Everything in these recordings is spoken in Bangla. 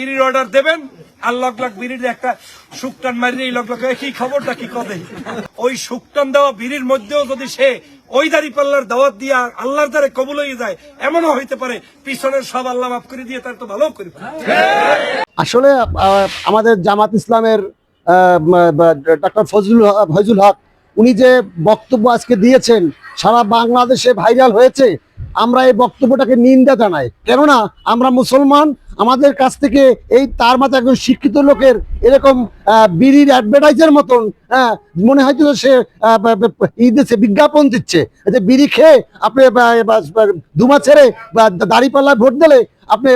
বিড়ির অর্ডার দেবেন আর লগ লগ বিড়ির একটা শুকটান মারিয়ে এই লগ লগ কি খবরটা কি কদে ওই শুকটান দেওয়া বিড়ির মধ্যেও যদি সে ওই দাড়ি পাল্লার দাওয়াত দিয়া আল্লাহর দ্বারে কবুল হয়ে যায় এমনও হইতে পারে পিছনের সব আল্লাহ মাফ করে দিয়ে তার তো ভালো করে। আসলে আমাদের জামাত ইসলামের ডক্টর ফজলুল হক উনি যে বক্তব্য আজকে দিয়েছেন সারা বাংলাদেশে ভাইরাল হয়েছে, আমরা এই বক্তব্যটাকে নিন্দা জানাই। কেননা আমরা মুসলমান, আমাদের কাছ থেকে এই তার মতো একজন শিক্ষিত লোকের এরকম বিড়ির অ্যাডভার্টাইজের মতন মনে হয়তো সে দিচ্ছে, বিজ্ঞাপন দিচ্ছে যে বিড়ি খেয়ে আপনি ধুমা ছেড়ে বা দাড়িপাল্লায় ভোট দিলে আপনি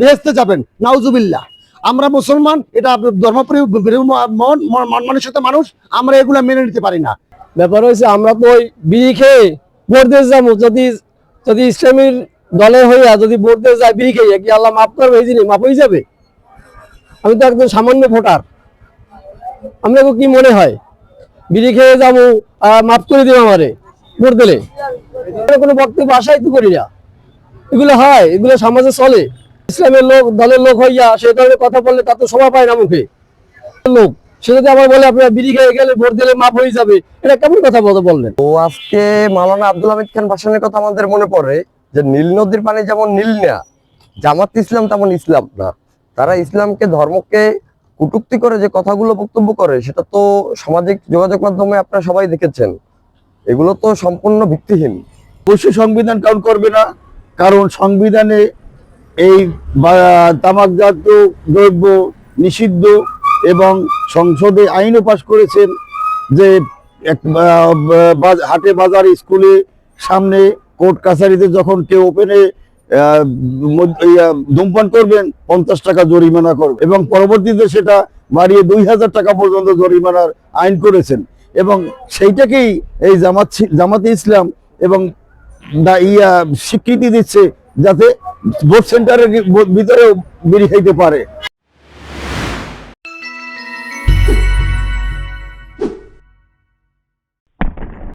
বেহেশতে যাবেন, নাউজুবিল্লাহ। আমরা মুসলমান, এটা ধর্মপ্রিয় মানসিকতা মানুষ, আমরা এগুলা মেনে নিতে পারি না। ব্যাপার হয়েছে আমরা তো ওই বিড়ি খেয়ে ভোট দিয়ে যাবো, যদি ইসলামীর দলে হইয়া যদি ভোট দিয়ে যায় বিড়ি খেয়ে, কি আল্লাহ মাফ করবে? এই জিনিস মাফ হয়ে যাবে? আমি তো একদম সামান্য ভোটার, আমরা কি মনে হয় বিড়ি খেয়ে যাবো মাফ করে দেবো আমারে ভোট দিলে? কোনো বক্তব্য আশাই তো করি না। এগুলো হয়, এগুলো সমাজে চলে। ইসলামের লোক দলের লোক হইয়া সে ধরনের কথা বললে তা তো শোভা পায় না মুখে। লোক সে যদি আবার বলে আপনার বিড়ি খেয়ে গেলে ভোট দিলে মাফ হয়ে যাবে, এটা কেমন কথা বললেন? তো আজকে মাওলানা আব্দুল হামিদ খান ভাসানের কথা আমাদের মনে পড়ে যে নীল নদীর পানি যেমন নীল না, জামাত ইসলাম তেমন ইসলাম না। তারা ইসলামকে ধর্মকে কটূক্তি করে যে কথাগুলো বক্তব্য করে সেটা তো সামাজিক যোগাযোগ মাধ্যমে আপনারা সবাই দেখেছেন। এগুলো তো সম্পূর্ণ ভিত্তিহীন। অবশ্যই সংবিধান কাউন্ট করবে না, কারণ সংবিধানে এই তামাকজাত দ্রব্য নিষিদ্ধ এবং সংসদে আইনও পাশ করেছেন যে হাটে বাজার স্কুলে সামনে কোর্ট কাছারিতে যখন কেউ ওপেনে ধূমপান করবেন 50 টাকা জরিমানা করবে, এবং পরবর্তীতে সেটা বাড়িয়ে 2000 টাকা পর্যন্ত জরিমানার আইন করেছেন। এবং সেইটাকেই এই জামাতে ইসলাম এবং স্বীকৃতি দিচ্ছে যাতে ভোট সেন্টারের ভিতরেও বিড়ি খাইতে পারে।